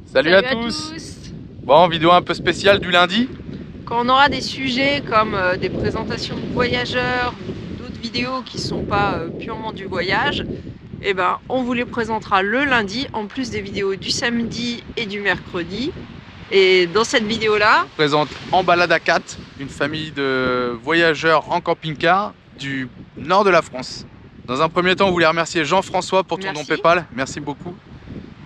Salut à tous. Bon, vidéo un peu spéciale du lundi. Quand on aura des sujets comme des présentations de voyageurs ou d'autres vidéos qui ne sont pas purement du voyage, eh ben, on vous les présentera le lundi, en plus des vidéos du samedi et du mercredi. Et dans cette vidéo-là, Je vous présente En balade à 4, une famille de voyageurs en camping-car du nord de la France. Dans un premier temps, on voulait remercier Jean-François pour ton don Merci. PayPal. Merci beaucoup.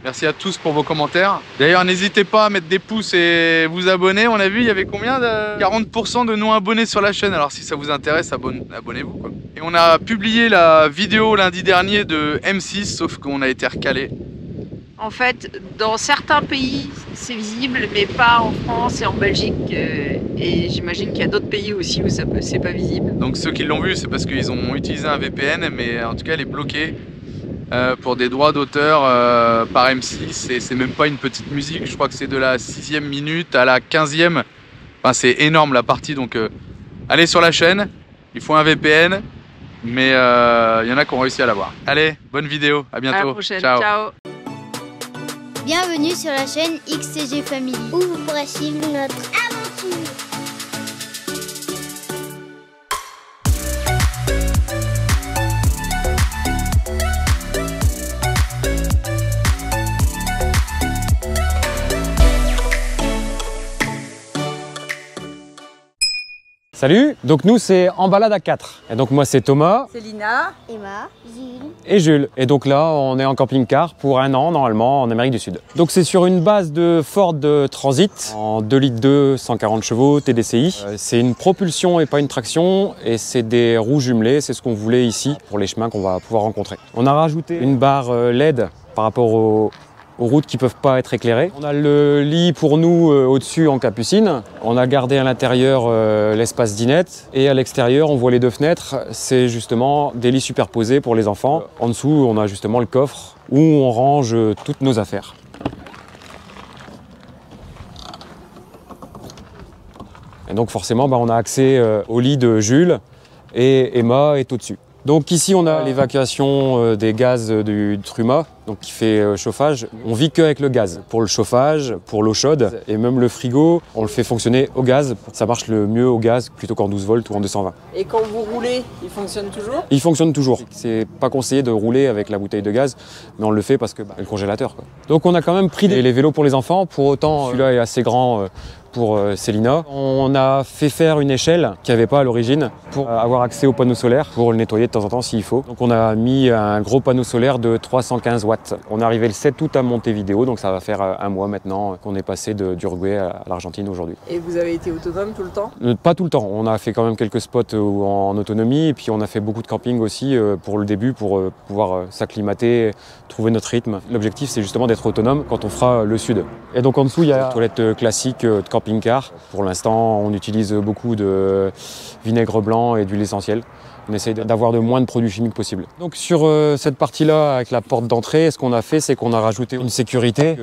Merci à tous pour vos commentaires. D'ailleurs, n'hésitez pas à mettre des pouces et vous abonner. On a vu, il y avait combien de 40% de non-abonnés sur la chaîne. Alors si ça vous intéresse, abonnez-vous, quoi. Et on a publié la vidéo lundi dernier de M6, sauf qu'on a été recalé. en fait, dans certains pays, c'est visible, mais pas en France et en Belgique. Et j'imagine qu'il y a d'autres pays aussi où c'est pas visible. Donc ceux qui l'ont vu, c'est parce qu'ils ont utilisé un VPN, mais en tout cas, elle est bloquée pour des droits d'auteur par M6. Et c'est même pas une petite musique, je crois que c'est de la 6e minute à la 15e. Enfin, c'est énorme la partie, donc allez sur la chaîne, il faut un VPN, mais il y en a qui ont réussi à l'avoir. Allez, bonne vidéo, à bientôt. À la prochaine, Ciao. ciao. Bienvenue sur la chaîne XCG Family, où vous pourrez suivre notre aventure. Salut, donc nous c'est En balade à 4. Et donc moi c'est Thomas C'est Lina. Emma, Jules, et Jules. Et donc là on est en camping-car pour un an normalement en Amérique du Sud. Donc c'est sur une base de Ford Transit en 2 litres 2, 140 chevaux TDCi. C'est une propulsion et pas une traction et c'est des roues jumelées, c'est ce qu'on voulait ici pour les chemins qu'on va pouvoir rencontrer. On a rajouté une barre LED par rapport aux routes qui ne peuvent pas être éclairées. On a le lit pour nous au-dessus en capucine. On a gardé à l'intérieur l'espace dinette et à l'extérieur on voit les deux fenêtres. C'est justement des lits superposés pour les enfants. En dessous on a justement le coffre où on range toutes nos affaires. Et donc forcément on a accès au lit de Jules et Emma est au-dessus. Donc ici on a l'évacuation des gaz du truma, donc qui fait chauffage. On vit qu'avec le gaz pour le chauffage, pour l'eau chaude et même le frigo, on le fait fonctionner au gaz. Ça marche le mieux au gaz plutôt qu'en 12 volts ou en 220. Et quand vous roulez, il fonctionne toujours? Il fonctionne toujours. C'est pas conseillé de rouler avec la bouteille de gaz, mais on le fait parce que le congélateur, quoi. Donc on a quand même pris les vélos pour les enfants. Pour autant, celui-là est assez grand pour Célina. On a fait faire une échelle qu'il n'y avait pas à l'origine pour avoir accès au panneau solaire, pour le nettoyer de temps en temps s'il faut. Donc on a mis un gros panneau solaire de 315 watts. On est arrivé le 7 août à Montevideo, donc ça va faire un mois maintenant qu'on est passé d'Uruguay à l'Argentine aujourd'hui. Et vous avez été autonome tout le temps? Pas tout le temps, on a fait quand même quelques spots en autonomie et puis on a fait beaucoup de camping aussi pour le début pour pouvoir s'acclimater, trouver notre rythme. L'objectif c'est justement d'être autonome quand on fera le sud. Et donc en dessous il y a une toilette classique de camping-car. Pour l'instant on utilise beaucoup de vinaigre blanc et d'huile essentielle. On essaye d'avoir le moins de produits chimiques possible. Donc sur cette partie-là, avec la porte d'entrée, ce qu'on a fait, c'est qu'on a rajouté une sécurité.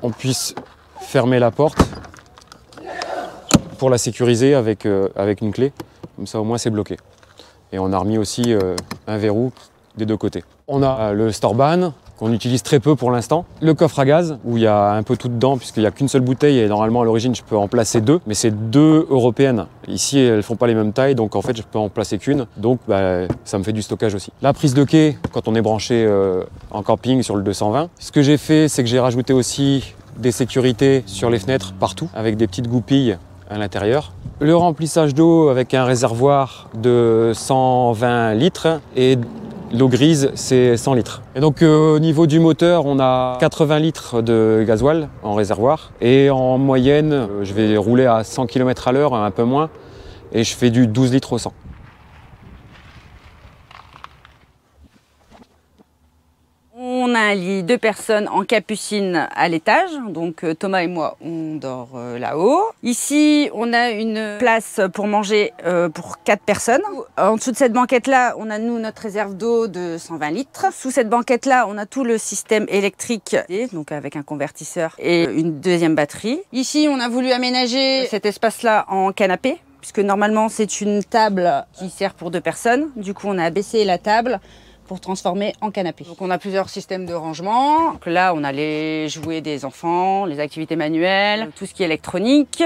On puisse fermer la porte pour la sécuriser avec une clé. Comme ça, au moins, c'est bloqué. Et on a remis aussi un verrou des deux côtés. On a le Storban, qu'on utilise très peu pour l'instant. Le coffre à gaz, où il y a un peu tout dedans, puisqu'il n'y a qu'une seule bouteille, et normalement à l'origine je peux en placer deux, mais c'est deux européennes. Ici elles ne font pas les mêmes tailles, donc en fait je peux en placer qu'une, donc ça me fait du stockage aussi. La prise de quai, quand on est branché en camping sur le 220. Ce que j'ai fait, c'est que j'ai rajouté aussi des sécurités sur les fenêtres partout, avec des petites goupilles à l'intérieur. Le remplissage d'eau avec un réservoir de 120 litres et l'eau grise, c'est 100 litres. Et donc au niveau du moteur, on a 80 litres de gasoil en réservoir. Et en moyenne, je vais rouler à 100 km à l'heure, un peu moins. Et je fais du 12 litres au 100. On a un lit 2 personnes en capucine à l'étage, donc Thomas et moi on dort là-haut. Ici on a une place pour manger pour 4 personnes. En dessous de cette banquette là on a nous notre réserve d'eau de 120 litres. Sous cette banquette là on a tout le système électrique, donc avec un convertisseur et une deuxième batterie. Ici on a voulu aménager cet espace là en canapé, puisque normalement c'est une table qui sert pour 2 personnes. Du coup on a abaissé la table pour transformer en canapé. Donc on a plusieurs systèmes de rangement. Donc là, on a les jouets des enfants, les activités manuelles, tout ce qui est électronique.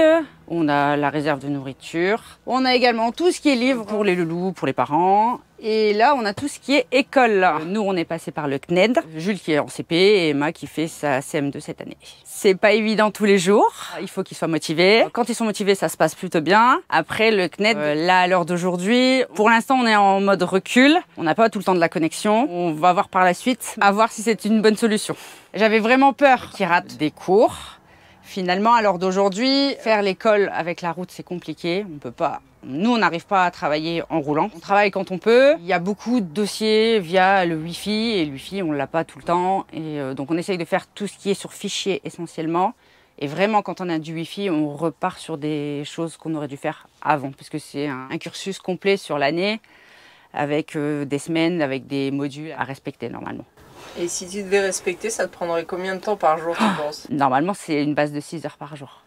On a la réserve de nourriture. On a également tout ce qui est livres pour les loulous, pour les parents. Et là, on a tout ce qui est école. Nous, on est passé par le CNED. Jules qui est en CP et Emma qui fait sa CM2 cette année. C'est pas évident tous les jours. Il faut qu'ils soient motivés. Quand ils sont motivés, ça se passe plutôt bien. Après, le CNED, là, à l'heure d'aujourd'hui, pour l'instant, on est en mode recul. On n'a pas tout le temps de la connexion. On va voir par la suite, à voir si c'est une bonne solution. J'avais vraiment peur qu'ils ratent des cours. Finalement, à l'heure d'aujourd'hui, faire l'école avec la route, c'est compliqué. On peut pas. Nous, on n'arrive pas à travailler en roulant. On travaille quand on peut. Il y a beaucoup de dossiers via le Wi-Fi et le Wi-Fi, on l'a pas tout le temps. Et donc, on essaye de faire tout ce qui est sur fichier essentiellement. Et vraiment, quand on a du Wi-Fi, on repart sur des choses qu'on aurait dû faire avant, puisque c'est un cursus complet sur l'année avec des semaines, avec des modules à respecter normalement. Et si tu devais respecter, ça te prendrait combien de temps par jour, tu penses? Normalement, c'est une base de 6 heures par jour.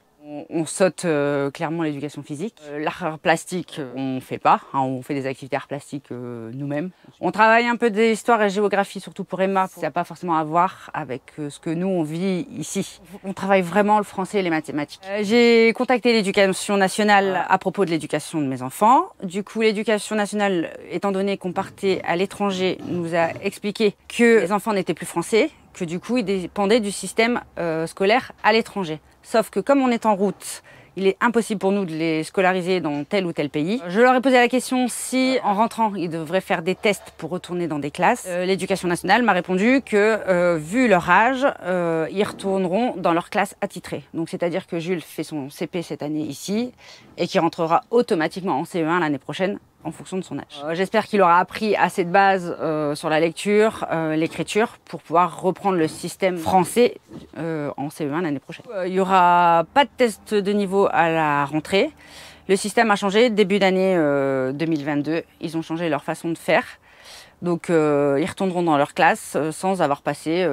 On saute clairement l'éducation physique. L'art plastique, on fait pas. Hein, on fait des activités art plastique nous-mêmes. On travaille un peu d'histoire et géographie, surtout pour Emma. Ça n'a pas forcément à voir avec ce que nous, on vit ici. On travaille vraiment le français et les mathématiques. J'ai contacté l'éducation nationale à propos de l'éducation de mes enfants. Du coup, l'éducation nationale, étant donné qu'on partait à l'étranger, nous a expliqué que les enfants n'étaient plus français, que du coup, ils dépendaient du système scolaire à l'étranger. Sauf que comme on est en route, il est impossible pour nous de les scolariser dans tel ou tel pays. Je leur ai posé la question si, en rentrant, ils devraient faire des tests pour retourner dans des classes. L'éducation nationale m'a répondu que, vu leur âge, ils retourneront dans leur classe attitrée. Donc, c'est-à-dire que Jules fait son CP cette année ici et qu'il rentrera automatiquement en CE1 l'année prochaine en fonction de son âge. J'espère qu'il aura appris assez de bases sur la lecture, l'écriture, pour pouvoir reprendre le système français en CE1 l'année prochaine. Il n'y aura pas de test de niveau à la rentrée. Le système a changé début d'année 2022. Ils ont changé leur façon de faire. Donc ils retourneront dans leur classe sans avoir passé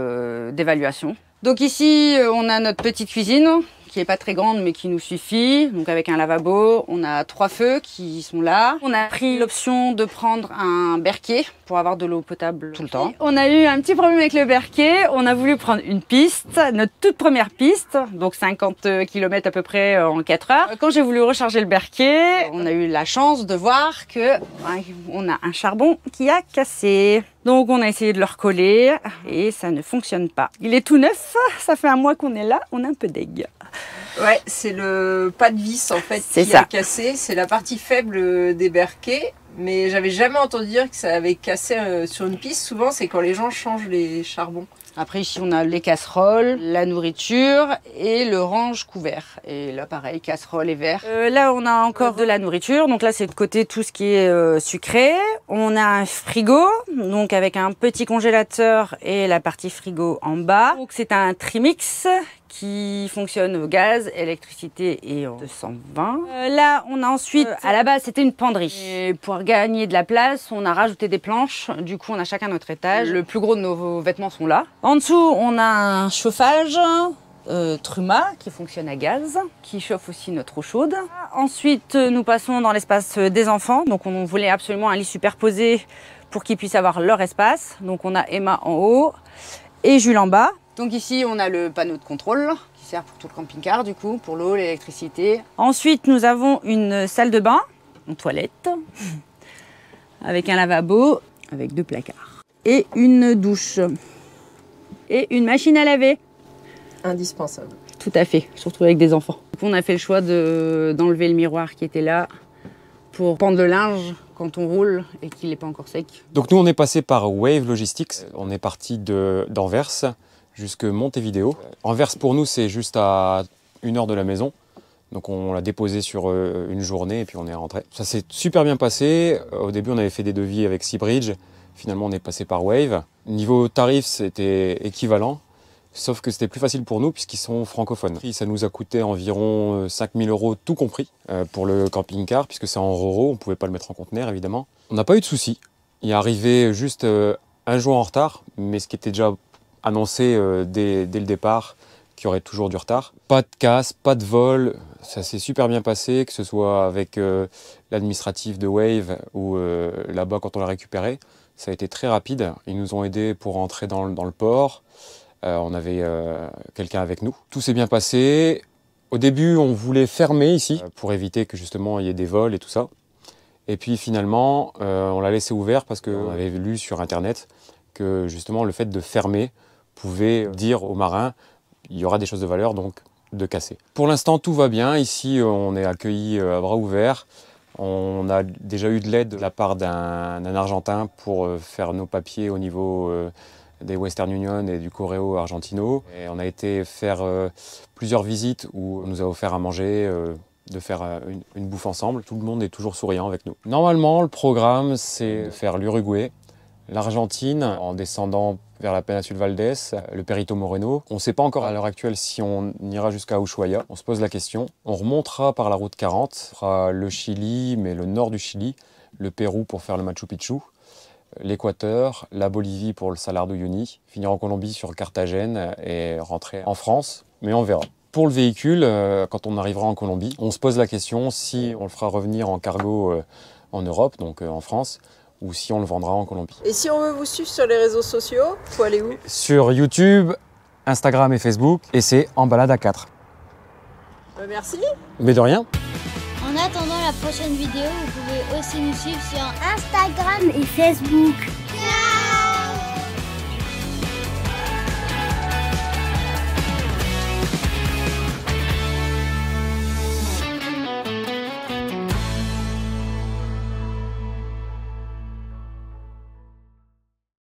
d'évaluation. Donc ici, on a notre petite cuisine qui est pas très grande mais qui nous suffit. Donc avec un lavabo, on a 3 feux qui sont là. On a pris l'option de prendre un berquet pour avoir de l'eau potable tout le temps. On a eu un petit problème avec le berquet. On a voulu prendre une piste, notre toute première piste, donc 50 km à peu près en 4 heures. Quand j'ai voulu recharger le berquet, on a eu la chance de voir que on a un charbon qui a cassé. Donc on a essayé de le recoller et ça ne fonctionne pas. Il est tout neuf, ça fait un mois qu'on est là, on est un peu deg. Ouais, c'est le pas de vis en fait qui a cassé, c'est la partie faible des berquets. Mais j'avais jamais entendu dire que ça avait cassé sur une piste. Souvent, c'est quand les gens changent les charbons. Après, ici, on a les casseroles, la nourriture et le range couvert. Et là, pareil, casseroles et verres. Là, on a encore de la nourriture. Donc là, c'est de côté tout ce qui est sucré. On a un frigo, donc avec un petit congélateur et la partie frigo en bas. Donc c'est un trimix qui fonctionne au gaz, électricité et en 220. Là, on a ensuite, à la base, c'était une penderie. Et pour gagner de la place, on a rajouté des planches. Du coup, on a chacun notre étage. Le plus gros de nos vêtements sont là. En dessous, on a un chauffage Truma qui fonctionne à gaz, qui chauffe aussi notre eau chaude. Ensuite, nous passons dans l'espace des enfants. Donc, on voulait absolument un lit superposé pour qu'ils puissent avoir leur espace. Donc, on a Emma en haut et Jules en bas. Donc ici, on a le panneau de contrôle qui sert pour tout le camping-car, du coup, pour l'eau, l'électricité. Ensuite, nous avons une salle de bain, une toilette, avec un lavabo, avec 2 placards. Et une douche. Et une machine à laver. Indispensable. Tout à fait, surtout avec des enfants. Donc on a fait le choix d'enlever le miroir qui était là pour pendre le linge quand on roule et qu'il n'est pas encore sec. Donc nous, on est passé par Wave Logistics. On est parti d'Anvers jusque Montevideo. Anvers, pour nous, c'est juste à 1 heure de la maison. Donc on l'a déposé sur une journée et puis on est rentré. Ça s'est super bien passé. Au début, on avait fait des devis avec Seabridge. Finalement, on est passé par Wave. Niveau tarif, c'était équivalent. Sauf que c'était plus facile pour nous puisqu'ils sont francophones. Ça nous a coûté environ 5 000 € tout compris pour le camping-car, puisque c'est en Roro, on ne pouvait pas le mettre en conteneur évidemment. On n'a pas eu de soucis. Il est arrivé juste un jour en retard, mais ce qui était déjà annoncé dès le départ, qu'il y aurait toujours du retard. Pas de casse, pas de vol, ça s'est super bien passé, que ce soit avec l'administratif de Wave ou là-bas quand on l'a récupéré. Ça a été très rapide. Ils nous ont aidés pour rentrer dans le port. On avait quelqu'un avec nous. Tout s'est bien passé. Au début, on voulait fermer ici pour éviter que justement il y ait des vols et tout ça. Et puis finalement, on l'a laissé ouvert parce qu'on avait lu sur Internet que justement le fait de fermer pouvait dire aux marins il y aura des choses de valeur, donc de casser. Pour l'instant, tout va bien. Ici, on est accueillis à bras ouverts. On a déjà eu de l'aide de la part d'un Argentin pour faire nos papiers au niveau des Western Union et du Correo Argentino. Et on a été faire plusieurs visites où on nous a offert à manger, de faire une bouffe ensemble. Tout le monde est toujours souriant avec nous. Normalement, le programme, c'est de faire l'Uruguay, l'Argentine, en descendant vers la péninsule Valdés, le Perito Moreno. On ne sait pas encore à l'heure actuelle si on ira jusqu'à Ushuaia. On se pose la question. On remontera par la route 40, on fera le Chili, mais le nord du Chili, le Pérou pour faire le Machu Picchu, l'Équateur, la Bolivie pour le Salar d'Uyuni, finir en Colombie sur Carthagène et rentrer en France, mais on verra. Pour le véhicule, quand on arrivera en Colombie, on se pose la question si on le fera revenir en cargo en Europe, donc en France, ou si on le vendra en Colombie. Et si on veut vous suivre sur les réseaux sociaux, faut aller où? Sur YouTube, Instagram et Facebook, et c'est En Balade à 4. Merci. Mais de rien. En attendant la prochaine vidéo, vous pouvez aussi nous suivre sur Instagram et Facebook. Ciao!